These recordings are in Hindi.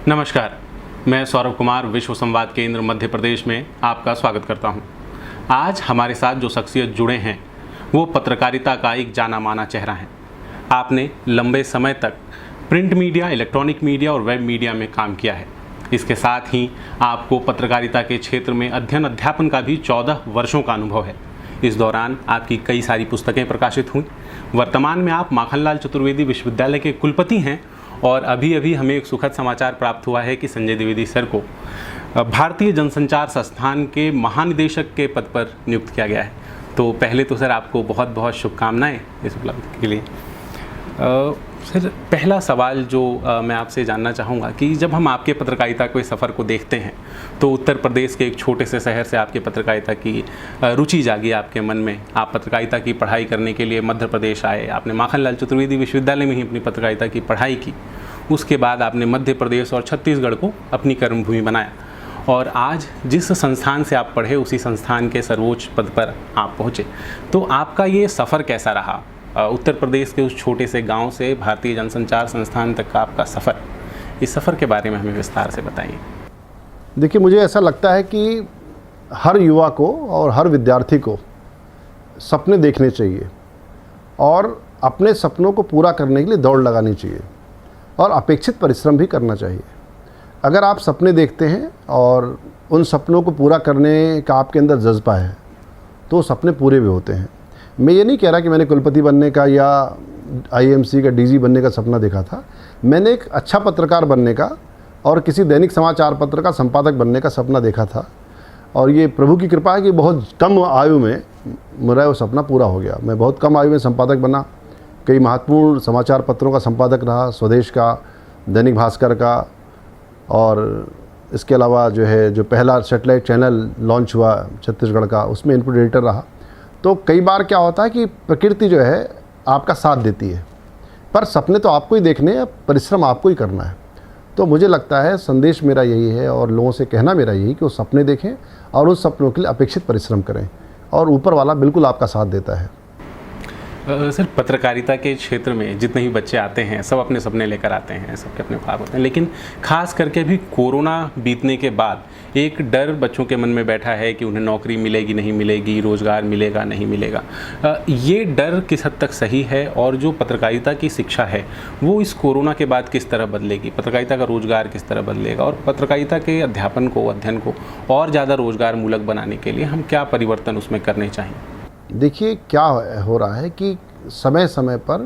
नमस्कार, मैं सौरभ कुमार विश्व संवाद केंद्र मध्य प्रदेश में आपका स्वागत करता हूं। आज हमारे साथ जो शख्सियत जुड़े हैं वो पत्रकारिता का एक जाना माना चेहरा है। आपने लंबे समय तक प्रिंट मीडिया, इलेक्ट्रॉनिक मीडिया और वेब मीडिया में काम किया है। इसके साथ ही आपको पत्रकारिता के क्षेत्र में अध्ययन अध्यापन का भी 14 वर्षों का अनुभव है। इस दौरान आपकी कई सारी पुस्तकें प्रकाशित हुई। वर्तमान में आप माखनलाल चतुर्वेदी विश्वविद्यालय के कुलपति हैं और अभी अभी हमें एक सुखद समाचार प्राप्त हुआ है कि संजय द्विवेदी सर को भारतीय जनसंचार संस्थान के महानिदेशक के पद पर नियुक्त किया गया है। तो पहले तो सर आपको बहुत बहुत शुभकामनाएं इस उपलब्धि के लिए। सर, पहला सवाल जो मैं आपसे जानना चाहूँगा कि जब हम आपके पत्रकारिता के सफ़र को देखते हैं तो उत्तर प्रदेश के एक छोटे से शहर से आपके पत्रकारिता की रुचि जागी आपके मन में। आप पत्रकारिता की पढ़ाई करने के लिए मध्य प्रदेश आए। आपने माखनलाल चतुर्वेदी विश्वविद्यालय में ही अपनी पत्रकारिता की पढ़ाई की। उसके बाद आपने मध्य प्रदेश और छत्तीसगढ़ को अपनी कर्मभूमि बनाया और आज जिस संस्थान से आप पढ़े उसी संस्थान के सर्वोच्च पद पर आप पहुँचे। तो आपका ये सफ़र कैसा रहा? उत्तर प्रदेश के उस छोटे से गांव से भारतीय जनसंचार संस्थान तक का आपका सफ़र, इस सफ़र के बारे में हमें विस्तार से बताइए। देखिए, मुझे ऐसा लगता है कि हर युवा को और हर विद्यार्थी को सपने देखने चाहिए और अपने सपनों को पूरा करने के लिए दौड़ लगानी चाहिए और अपेक्षित परिश्रम भी करना चाहिए। अगर आप सपने देखते हैं और उन सपनों को पूरा करने का आपके अंदर जज्बा है तो सपने पूरे भी होते हैं। मैं ये नहीं कह रहा कि मैंने कुलपति बनने का या आईएमसी का डीजी बनने का सपना देखा था। मैंने एक अच्छा पत्रकार बनने का और किसी दैनिक समाचार पत्र का संपादक बनने का सपना देखा था और ये प्रभु की कृपा है कि बहुत कम आयु में मेरा वो सपना पूरा हो गया। मैं बहुत कम आयु में संपादक बना, कई महत्वपूर्ण समाचार पत्रों का संपादक रहा, स्वदेश का, दैनिक भास्कर का, और इसके अलावा जो पहला सेटेलाइट चैनल लॉन्च हुआ छत्तीसगढ़ का, उसमें इनपुट एडिटर रहा। तो कई बार क्या होता है कि प्रकृति आपका साथ देती है, पर सपने तो आपको ही देखने हैं, परिश्रम आपको ही करना है। तो मुझे लगता है संदेश मेरा यही है और लोगों से कहना मेरा यही कि वो सपने देखें और उन सपनों के लिए अपेक्षित परिश्रम करें और ऊपर वाला बिल्कुल आपका साथ देता है। सर, पत्रकारिता के क्षेत्र में जितने ही बच्चे आते हैं सब अपने सपने लेकर आते हैं, सबके अपने ख्वाब होते हैं, लेकिन खास करके भी कोरोना बीतने के बाद एक डर बच्चों के मन में बैठा है कि उन्हें नौकरी मिलेगी नहीं मिलेगी, रोज़गार मिलेगा नहीं मिलेगा। ये डर किस हद तक सही है और जो पत्रकारिता की शिक्षा है वो इस कोरोना के बाद किस तरह बदलेगी? पत्रकारिता का रोज़गार किस तरह बदलेगा और पत्रकारिता के अध्यापन को, अध्ययन को और ज़्यादा रोज़गार मूलक बनाने के लिए हम क्या परिवर्तन उसमें करने चाहिए? देखिए, क्या हो रहा है कि समय समय पर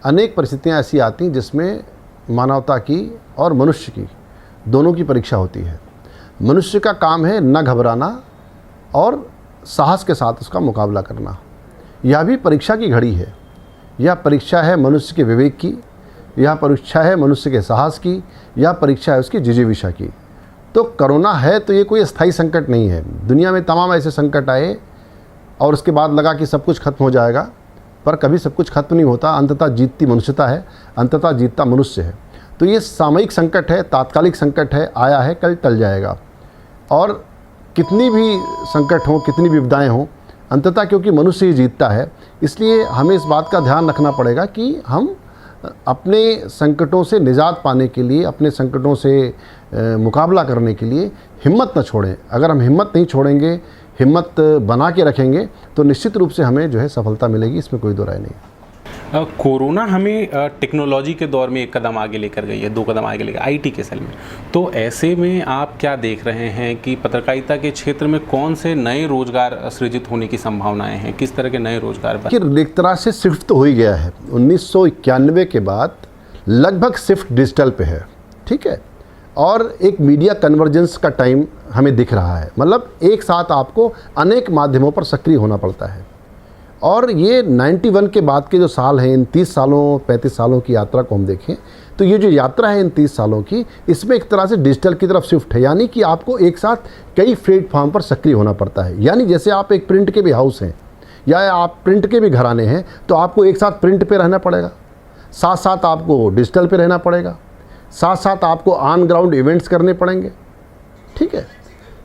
अनेक परिस्थितियां ऐसी आती हैं जिसमें मानवता की और मनुष्य की दोनों की परीक्षा होती है। मनुष्य का काम है न घबराना और साहस के साथ उसका मुकाबला करना। यह भी परीक्षा की घड़ी है। यह परीक्षा है मनुष्य के विवेक की, यह परीक्षा है मनुष्य के साहस की, यह परीक्षा है उसकी जिजीविषा की। तो कोरोना है तो ये कोई अस्थायी संकट नहीं है। दुनिया में तमाम ऐसे संकट आए और उसके बाद लगा कि सब कुछ खत्म हो जाएगा, पर कभी सब कुछ खत्म नहीं होता। अंततः जीतती मनुष्यता है, अंततः जीतता मनुष्य है। तो ये सामयिक संकट है, तात्कालिक संकट है, आया है, कल टल जाएगा। और कितनी भी संकट हो, कितनी विपदाएं हों, अंततः क्योंकि मनुष्य ही जीतता है, इसलिए हमें इस बात का ध्यान रखना पड़ेगा कि हम अपने संकटों से निजात पाने के लिए, अपने संकटों से मुकाबला करने के लिए हिम्मत न छोड़ें। अगर हम हिम्मत नहीं छोड़ेंगे, हिम्मत बना के रखेंगे तो निश्चित रूप से हमें सफलता मिलेगी, इसमें कोई दो राय नहीं। कोरोना हमें टेक्नोलॉजी के दौर में एक कदम आगे लेकर गई है, 2 कदम आगे लेकर आईटी के सेल में। तो ऐसे में आप क्या देख रहे हैं कि पत्रकारिता के क्षेत्र में कौन से नए रोजगार सृजित होने की संभावनाएं हैं? किस तरह के नए रोजगार? एक तरह से शिफ्ट तो हो ही गया है। 1991 के बाद लगभग शिफ्ट डिजिटल पे है, ठीक है, और एक मीडिया कन्वर्जेंस का टाइम हमें दिख रहा है। मतलब एक साथ आपको अनेक माध्यमों पर सक्रिय होना पड़ता है। और ये 91 के बाद के जो साल हैं, इन 30 सालों 35 सालों की यात्रा को हम देखें तो ये जो यात्रा है इन 30 सालों की, इसमें एक तरह से डिजिटल की तरफ शिफ्ट है। यानी कि आपको एक साथ कई प्लेटफॉर्म पर सक्रिय होना पड़ता है। यानी जैसे आप एक प्रिंट के भी हाउस हैं या आप प्रिंट के भी घराने हैं तो आपको एक साथ प्रिंट पे रहना पड़ेगा, साथ साथ आपको डिजिटल पे रहना पड़ेगा, साथ साथ आपको ऑन ग्राउंड इवेंट्स करने पड़ेंगे, ठीक है,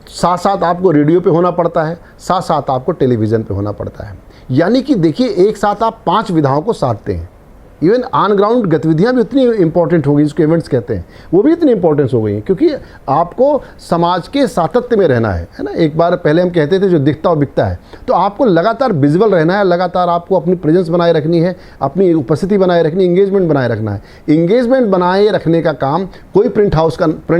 साथ साथ आपको रेडियो पे होना पड़ता है, साथ साथ आपको टेलीविज़न पे होना पड़ता है। यानी कि देखिए, एक साथ आप 5 विधाओं को साधते हैं। इवन ऑन ग्राउंड गतिविधियाँ भी उतनी इंपॉर्टेंट हो गई, जिसको इवेंट्स कहते हैं, वो भी इतनी इंपॉर्टेंस हो गई हैं, क्योंकि आपको समाज के सातत्य में रहना है ना। एक बार पहले हम कहते थे जो दिखता और बिकता है, तो आपको लगातार विजिबल रहना है, लगातार आपको अपनी प्रेजेंस बनाए रखनी है, अपनी उपस्थिति बनाए रखनी, इंगेजमेंट बनाए रखना है। इंगेजमेंट बनाए रखने का काम कोई प्रिंट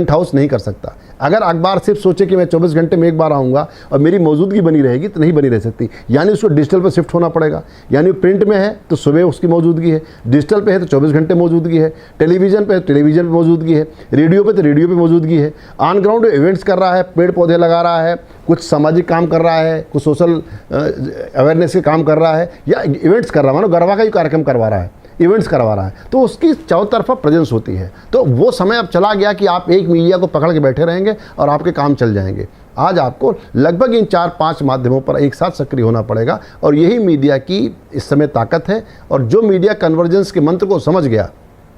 हाउस नहीं कर सकता। अगर अखबार सिर्फ सोचे कि मैं 24 घंटे में एक बार आऊँगा और मेरी मौजूदगी बनी रहेगी, तो नहीं बनी रह सकती। यानी उसको डिजिटल पर शिफ्ट होना पड़ेगा। यानी प्रिंट में है तो सुबह उसकी मौजूदगी है, डिजिटल पे है तो 24 घंटे मौजूदगी है, टेलीविज़न पे है तो टेलीविज़न पे मौजूदगी है, रेडियो पे तो रेडियो पे मौजूदगी है। ऑन ग्राउंड इवेंट्स कर रहा है, पेड़ पौधे लगा रहा है, कुछ सामाजिक काम कर रहा है, कुछ सोशल अवेयरनेस के काम कर रहा है, या इवेंट्स कर रहा है, मानो गरबा का ही कार्यक्रम करवा रहा है, इवेंट्स करवा रहा है, तो उसकी चारों तरफा प्रेजेंस होती है। तो वो समय अब चला गया कि आप एक मीडिया को पकड़ के बैठे रहेंगे और आपके काम चल जाएंगे। आज आपको लगभग इन 4-5 माध्यमों पर एक साथ सक्रिय होना पड़ेगा, और यही मीडिया की इस समय ताकत है। और जो मीडिया कन्वर्जेंस के मंत्र को समझ गया,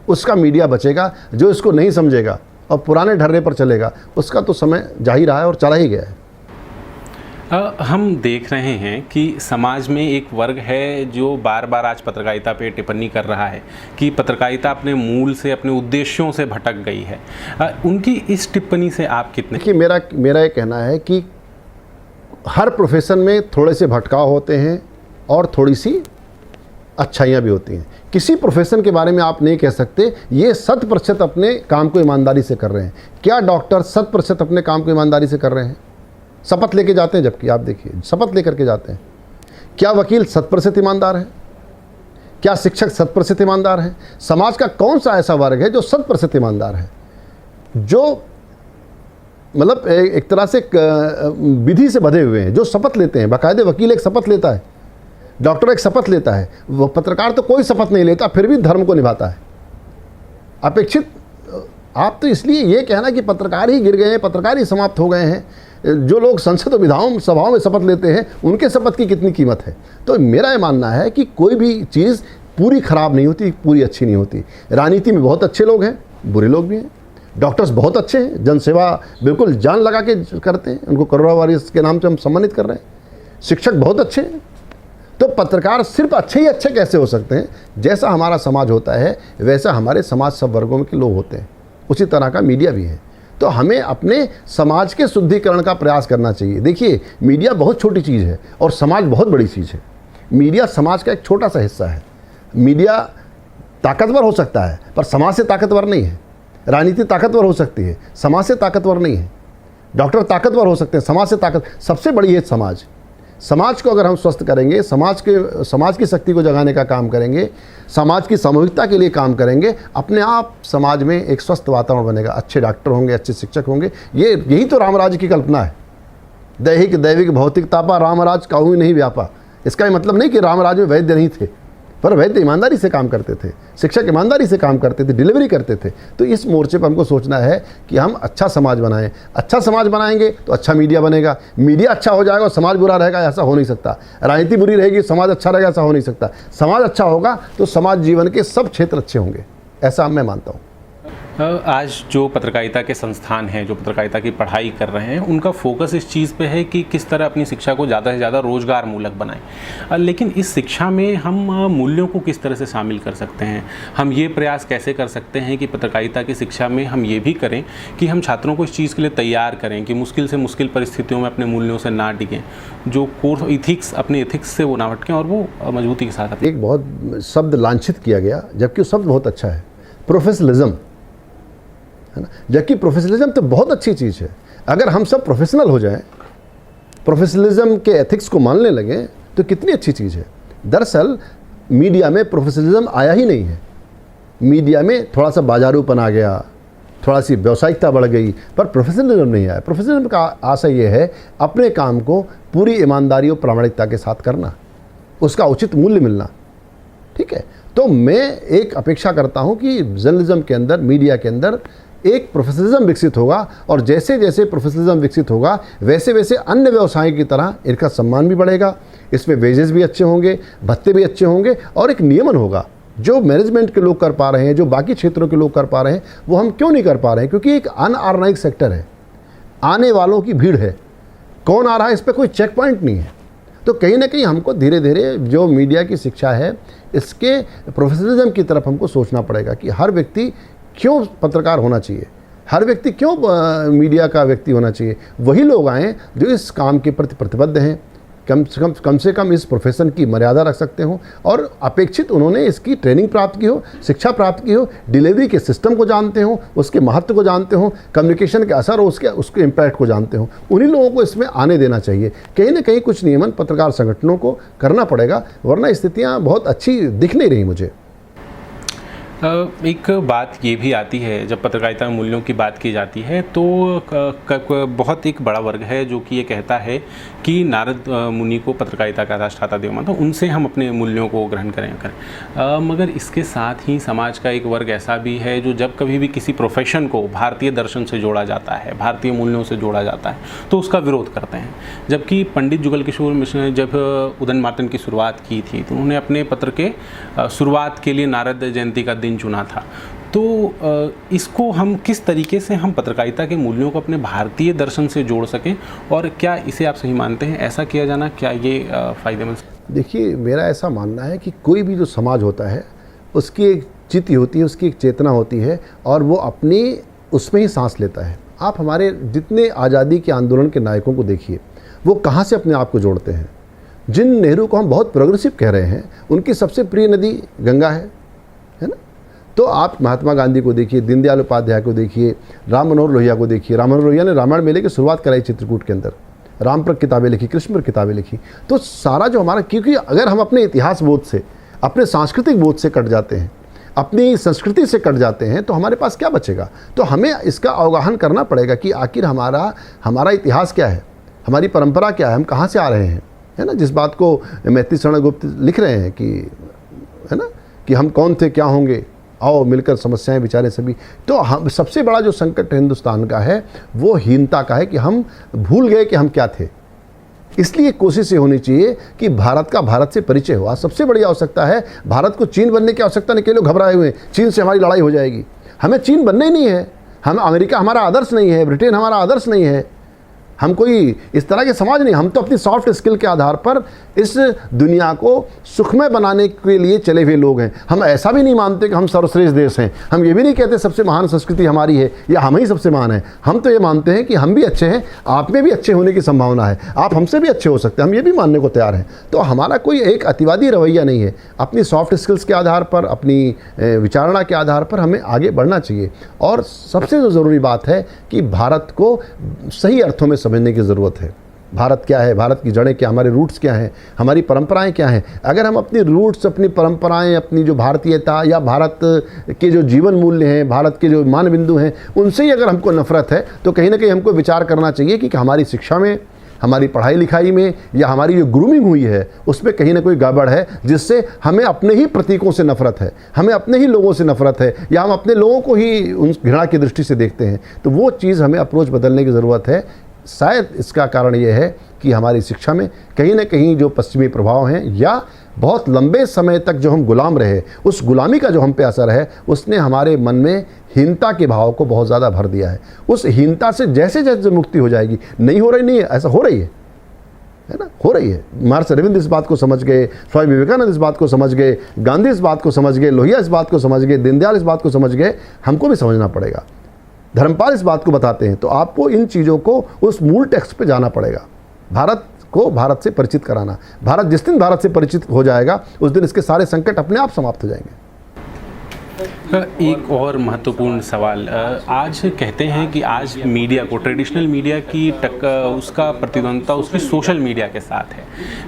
उसका मीडिया बचेगा। जो इसको नहीं समझेगा और पुराने ढर्रे पर चलेगा, उसका तो समय जा ही रहा है और चला ही गया है। हम देख रहे हैं कि समाज में एक वर्ग है जो बार बार आज पत्रकारिता पे टिप्पणी कर रहा है कि पत्रकारिता अपने मूल से, अपने उद्देश्यों से भटक गई है। उनकी इस टिप्पणी से आप कितने? देखिए, मेरा ये कहना है कि हर प्रोफेशन में थोड़े से भटकाव होते हैं और थोड़ी सी अच्छाइयाँ भी होती हैं। किसी प्रोफेशन के बारे में आप नहीं कह सकते ये 100% अपने काम को ईमानदारी से कर रहे हैं। क्या डॉक्टर 100% अपने काम को ईमानदारी से कर रहे हैं? शपथ लेके जाते हैं, जबकि आप देखिए शपथ लेकर के जाते हैं। क्या वकील 100% ईमानदार है? क्या शिक्षक 100% ईमानदार है? समाज का कौन सा ऐसा वर्ग है जो 100% ईमानदार है, जो मतलब एक तरह से विधि से बंधे हुए हैं, जो शपथ लेते हैं? बाकायदे वकील एक शपथ लेता है, डॉक्टर एक शपथ लेता है, वो पत्रकार तो कोई शपथ नहीं लेता, फिर भी धर्म को निभाता है। अपेक्षित आप तो इसलिए ये कहना कि पत्रकार ही गिर गए हैं, पत्रकार ही समाप्त हो गए हैं, जो लोग संसद और विधान सभाओं में शपथ लेते हैं, उनके शपथ की कितनी कीमत है? तो मेरा ये मानना है कि कोई भी चीज़ पूरी खराब नहीं होती, पूरी अच्छी नहीं होती। राजनीति में बहुत अच्छे लोग हैं, बुरे लोग भी हैं। डॉक्टर्स बहुत अच्छे हैं, जनसेवा बिल्कुल जान लगा के करते हैं, उनको कोरोना वायरस के नाम से हम सम्मानित कर रहे हैं। शिक्षक बहुत अच्छे हैं। तो पत्रकार सिर्फ अच्छे ही अच्छे कैसे हो सकते हैं? जैसा हमारा समाज होता है वैसा हमारे समाज सब वर्गों के लोग होते हैं, उसी तरह का मीडिया भी है। तो हमें अपने समाज के शुद्धिकरण का प्रयास करना चाहिए। देखिए, मीडिया बहुत छोटी चीज़ है और समाज बहुत बड़ी चीज़ है। मीडिया समाज का एक छोटा सा हिस्सा है। मीडिया ताकतवर हो सकता है पर समाज से ताकतवर नहीं है। राजनीति ताकतवर हो सकती है, समाज से ताकतवर नहीं है। डॉक्टर ताकतवर हो सकते हैं, समाज से सबसे बड़ी है समाज। समाज को अगर हम स्वस्थ करेंगे, समाज की शक्ति को जगाने का काम करेंगे, समाज की सामूहिकता के लिए काम करेंगे, अपने आप समाज में एक स्वस्थ वातावरण बनेगा। अच्छे डॉक्टर होंगे, अच्छे शिक्षक होंगे। यही तो रामराज्य की कल्पना है। दैहिक दैविक भौतिक तापा रामराज काहू नहीं व्यापा। इसका ये मतलब नहीं कि रामराज में वैद्य नहीं थे, पर वैद्य ईमानदारी से काम करते थे, शिक्षक ईमानदारी से काम करते थे, डिलीवरी करते थे। तो इस मोर्चे पर हमको सोचना है कि हम अच्छा समाज बनाएं। अच्छा समाज बनाएंगे तो अच्छा मीडिया बनेगा। मीडिया अच्छा हो जाएगा और समाज बुरा रहेगा, ऐसा हो नहीं सकता। राजनीति बुरी रहेगी, समाज अच्छा रहेगा, ऐसा हो नहीं सकता। समाज अच्छा होगा तो समाज जीवन के सब क्षेत्र अच्छे होंगे, ऐसा मैं मानता हूँ। आज जो पत्रकारिता के संस्थान हैं, जो पत्रकारिता की पढ़ाई कर रहे हैं, उनका फोकस इस चीज़ पे है कि किस तरह अपनी शिक्षा को ज़्यादा से ज़्यादा रोजगार मूलक बनाएं। लेकिन इस शिक्षा में हम मूल्यों को किस तरह से शामिल कर सकते हैं? हम ये प्रयास कैसे कर सकते हैं कि पत्रकारिता की शिक्षा में हम ये भी करें कि हम छात्रों को इस चीज़ के लिए तैयार करें कि मुश्किल से मुश्किल परिस्थितियों में अपने मूल्यों से ना डिगें, जो कोर इथिक्स, अपने इथिक्स से वो ना भटकें और वो मजबूती के साथ। एक बहुत शब्द लांछित किया गया, जबकि वो शब्द बहुत अच्छा है, प्रोफेशनलिज्म, है ना। जबकि प्रोफेशनलिज्म तो बहुत अच्छी चीज़ है। अगर हम सब प्रोफेशनल हो जाएं, प्रोफेशनलिज्म के एथिक्स को मानने लगें, तो कितनी अच्छी चीज़ है। दरअसल मीडिया में प्रोफेशनलिज्म आया ही नहीं है। मीडिया में थोड़ा सा बाजारूपन आ गया, थोड़ा सी व्यावसायिकता बढ़ गई, पर प्रोफेशनलिज्म नहीं आया। प्रोफेशनलिज्म का आशय ये है अपने काम को पूरी ईमानदारी और प्रामाणिकता के साथ करना, उसका उचित मूल्य मिलना। ठीक है, तो मैं एक अपेक्षा करता हूँ कि जर्नलिज्म के अंदर, मीडिया के अंदर एक प्रोफेशनलिज्म विकसित होगा, और जैसे जैसे प्रोफेशनलिज्म विकसित होगा वैसे वैसे अन्य व्यवसाय की तरह इनका सम्मान भी बढ़ेगा, इसमें वेजेस भी अच्छे होंगे, भत्ते भी अच्छे होंगे, और एक नियमन होगा। जो मैनेजमेंट के लोग कर पा रहे हैं, जो बाकी क्षेत्रों के लोग कर पा रहे हैं, वो हम क्यों नहीं कर पा रहे हैं? क्योंकि एक अनऑर्गेनाइज सेक्टर है, आने वालों की भीड़ है, कौन आ रहा है इस पर कोई चेक पॉइंट नहीं है। तो कहीं ना कहीं हमको धीरे धीरे जो मीडिया की शिक्षा है इसके प्रोफेशनलिज्म की तरफ हमको सोचना पड़ेगा कि हर व्यक्ति क्यों पत्रकार होना चाहिए, हर व्यक्ति क्यों मीडिया का व्यक्ति होना चाहिए। वही लोग आएँ जो इस काम के प्रति प्रतिबद्ध हैं, कम से कम इस प्रोफेशन की मर्यादा रख सकते हो और अपेक्षित उन्होंने इसकी ट्रेनिंग प्राप्त की हो, शिक्षा प्राप्त की हो, डिलीवरी के सिस्टम को जानते हो, उसके महत्व को जानते हो, कम्युनिकेशन के असर और उसके इम्पैक्ट को जानते हो। उन्हीं लोगों को इसमें आने देना चाहिए। कहीं ना कहीं कुछ नियमन पत्रकार संगठनों को करना पड़ेगा, वरना स्थितियाँ बहुत अच्छी दिख नहीं रही मुझे। एक बात ये भी आती है, जब पत्रकारिता मूल्यों की बात की जाती है तो बहुत एक बड़ा वर्ग है जो कि ये कहता है कि नारद मुनि को पत्रकारिता का अधिष्ठाता देव मानता, तो उनसे हम अपने मूल्यों को ग्रहण करें। मगर इसके साथ ही समाज का एक वर्ग ऐसा भी है जो जब कभी भी किसी प्रोफेशन को भारतीय दर्शन से जोड़ा जाता है, भारतीय मूल्यों से जोड़ा जाता है, तो उसका विरोध करते हैं। जबकि पंडित जुगल किशोर मिश्र ने जब उदंडमार्तन की शुरुआत की थी तो उन्होंने अपने पत्र के शुरुआत के लिए नारद जयंती का चुना था। तो इसको हम किस तरीके से हम पत्रकारिता के मूल्यों को अपने भारतीय दर्शन से जोड़ सकें, और क्या इसे आप सही मानते हैं, ऐसा किया जाना क्या ये फ़ायदेमंद? देखिए, मेरा ऐसा मानना है कि कोई भी जो समाज होता है उसकी एक चित्त होती है, उसकी एक चेतना होती है और वो अपनी उसमें ही सांस लेता है। आप हमारे जितने आज़ादी के आंदोलन के नायकों को देखिए, वो कहाँ से अपने आप को जोड़ते हैं। जिन नेहरू को हम बहुत प्रोग्रेसिव कह रहे हैं, उनकी सबसे प्रिय नदी गंगा है ना। तो आप महात्मा गांधी को देखिए, दीनदयाल उपाध्याय को देखिए, राम मनोहर लोहिया को देखिए। राम मनोहर लोहिया ने रामायण मेले की शुरुआत कराई चित्रकूट के अंदर, राम पर किताबें लिखी, कृष्ण पर किताबें लिखी। तो सारा जो हमारा, क्योंकि अगर हम अपने इतिहास बोध से, अपने सांस्कृतिक बोध से कट जाते हैं, अपनी संस्कृति से कट जाते हैं, तो हमारे पास क्या बचेगा। तो हमें इसका अवगाहन करना पड़ेगा कि आखिर हमारा इतिहास क्या है, हमारी परंपरा क्या है, हम कहाँ से आ रहे हैं, है ना। जिस बात को मैत्री शरण गुप्त लिख रहे हैं कि, है ना, कि हम कौन थे, क्या होंगे, आओ मिलकर समस्याएं विचारें सभी। तो हम सबसे बड़ा जो संकट हिंदुस्तान का है वो हीनता का है कि हम भूल गए कि हम क्या थे। इसलिए कोशिश ये होनी चाहिए कि भारत से परिचय हो। आज सबसे बड़ी आवश्यकता है, भारत को चीन बनने की आवश्यकता नहीं। कई लोग घबराए हुए हैं, चीन से हमारी लड़ाई हो जाएगी। हमें चीन बनना ही नहीं है। हम, अमेरिका हमारा आदर्श नहीं है, ब्रिटेन हमारा आदर्श नहीं है, हम कोई इस तरह के समाज नहीं। हम तो अपनी सॉफ्ट स्किल के आधार पर इस दुनिया को सुखमय बनाने के लिए चले हुए लोग हैं। हम ऐसा भी नहीं मानते कि हम सर्वश्रेष्ठ देश हैं। हम ये भी नहीं कहते सबसे महान संस्कृति हमारी है या हम ही सबसे महान हैं। हम तो ये मानते हैं कि हम भी अच्छे हैं, आप में भी अच्छे होने की संभावना है, आप हमसे भी अच्छे हो सकते हैं, हम ये भी मानने को तैयार हैं। तो हमारा कोई एक अतिवादी रवैया नहीं है। अपनी सॉफ्ट स्किल्स के आधार पर, अपनी विचारणा के आधार पर हमें आगे बढ़ना चाहिए। और सबसे जो ज़रूरी बात है कि भारत को सही अर्थों में समझने की ज़रूरत है। भारत क्या है, भारत की जड़ें क्या, हमारे रूट्स क्या हैं, हमारी परंपराएं क्या हैं। अगर हम अपनी रूट्स, अपनी परंपराएं, अपनी जो भारतीयता या भारत के जो जीवन मूल्य हैं, भारत के जो मान बिंदु हैं, उनसे ही अगर हमको नफरत है तो कहीं ना कहीं हमको विचार करना चाहिए कि हमारी शिक्षा में, हमारी पढ़ाई लिखाई में या हमारी जो ग्रूमिंग हुई है उसमें कहीं ना कोई गड़बड़ है, जिससे हमें अपने ही प्रतीकों से नफरत है, हमें अपने ही लोगों से नफरत है, या हम अपने लोगों को ही उन घृणा की दृष्टि से देखते हैं। तो वो चीज़ हमें अप्रोच बदलने की ज़रूरत है। शायद इसका कारण ये है कि हमारी शिक्षा में कहीं ना कहीं जो पश्चिमी प्रभाव हैं या बहुत लंबे समय तक जो हम गुलाम रहे, उस गुलामी का जो हम पे असर है, उसने हमारे मन में हीनता के भाव को बहुत ज़्यादा भर दिया है। उस हीनता से जैसे जैसे मुक्ति हो जाएगी, नहीं हो रही नहीं है, ऐसा हो रही है ना, हो रही है। महर्षि अरविंद इस बात को समझ गए, स्वामी विवेकानंद इस बात को समझ गए, गांधी इस बात को समझ गए, लोहिया इस बात को समझ गए, दीनदयाल इस बात को समझ गए। हमको भी समझना पड़ेगा। धर्मपाल इस बात को बताते हैं। तो आपको इन चीज़ों को उस मूल टेक्स्ट पे जाना पड़ेगा, भारत को भारत से परिचित कराना। भारत जिस दिन भारत से परिचित हो जाएगा उस दिन इसके सारे संकट अपने आप समाप्त हो जाएंगे। एक और महत्वपूर्ण सवाल, आज कहते हैं कि आज मीडिया को, ट्रेडिशनल मीडिया की उसका प्रतिद्वंदता उसकी सोशल मीडिया के साथ है।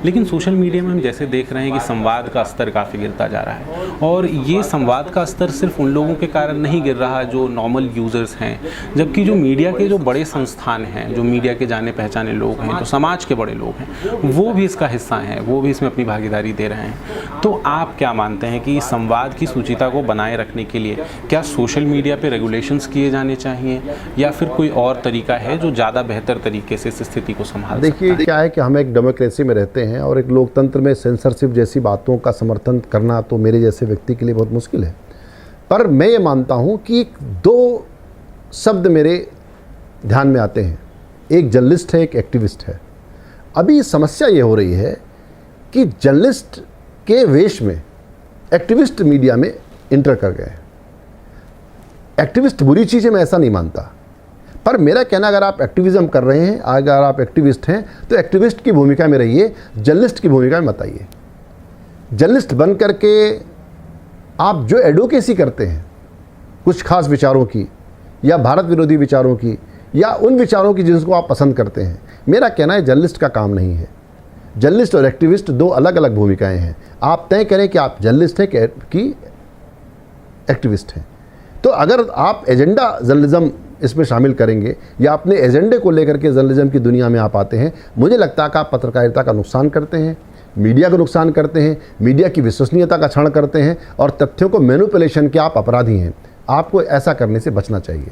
लेकिन सोशल मीडिया में हम जैसे देख रहे हैं कि संवाद का स्तर काफ़ी गिरता जा रहा है, और ये संवाद का स्तर सिर्फ उन लोगों के कारण नहीं गिर रहा जो नॉर्मल यूज़र्स हैं, जबकि जो मीडिया के जो बड़े संस्थान हैं, जो मीडिया के जाने पहचाने लोग हैं, जो समाज के बड़े लोग हैं, वो भी इसका हिस्सा हैं, वो भी इसमें अपनी भागीदारी दे रहे हैं। तो आप क्या मानते हैं कि संवाद की सूचिता को बनाए रखने के लिए क्या सोशल मीडिया पे रेगुलेशंस किए जाने चाहिए, या फिर कोई और तरीका है जो ज़्यादा बेहतर तरीके से इस स्थिति को संभाल सकता है? देखिए, क्या है कि हम एक डेमोक्रेसी में रहते हैं और एक लोकतंत्र में सेंसरशिप जैसी बातों का समर्थन करना तो मेरे जैसे व्यक्ति के लिए बहुत मुश्किल है। पर मैं ये मानता हूँ कि 2 शब्द मेरे ध्यान में आते हैं, एक जर्नलिस्ट है, एक एक्टिविस्ट है। अभी समस्या ये हो रही है कि जर्नलिस्ट के वेश में एक्टिविस्ट मीडिया में इंटर कर गए। एक्टिविस्ट बुरी चीज़ है, मैं ऐसा नहीं मानता, पर मेरा कहना, अगर आप एक्टिविज़्म कर रहे हैं, अगर आप एक्टिविस्ट हैं, तो एक्टिविस्ट की भूमिका में रहिए, जर्नलिस्ट की भूमिका में मत आइए। जर्नलिस्ट बन करके आप जो एडवोकेसी करते हैं कुछ खास विचारों की, या भारत विरोधी विचारों की, या उन विचारों की जिसको आप पसंद करते हैं, मेरा कहना है जर्नलिस्ट का काम नहीं है। जर्नलिस्ट और एक्टिविस्ट दो अलग अलग भूमिकाएं हैं। आप तय करें कि आप जर्नलिस्ट हैं कि एक्टिविस्ट हैं। तो अगर आप एजेंडा जर्नलिज्म इसमें शामिल करेंगे या अपने एजेंडे को लेकर के जर्नलिज्म की दुनिया में आप आते हैं, मुझे लगता है कि आप पत्रकारिता का नुकसान करते हैं, मीडिया को नुकसान करते हैं, मीडिया की विश्वसनीयता का क्षरण करते हैं, और तथ्यों को मैनिपुलेशन के आप अपराधी हैं। आपको ऐसा करने से बचना चाहिए।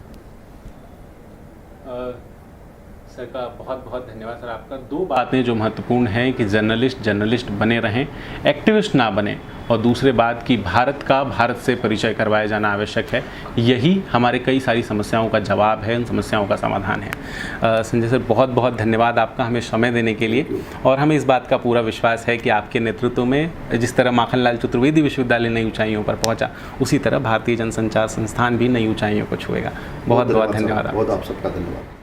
सर का बहुत बहुत धन्यवाद सर आपका। दो बातें जो महत्वपूर्ण हैं कि जर्नलिस्ट बने रहें, एक्टिविस्ट ना बने, और दूसरे बात कि भारत से परिचय करवाया जाना आवश्यक है। यही हमारे कई सारी समस्याओं का जवाब है, उन समस्याओं का समाधान है। संजय सर, बहुत बहुत धन्यवाद आपका हमें समय देने के लिए, और हमें इस बात का पूरा विश्वास है कि आपके नेतृत्व में जिस तरह माखनलाल चतुर्वेदी विश्वविद्यालय नई ऊंचाइयों पर पहुंचा, उसी तरह भारतीय जनसंचार संस्थान भी नई ऊंचाइयों को छुएगा। बहुत बहुत धन्यवाद। बहुत आप सबका धन्यवाद।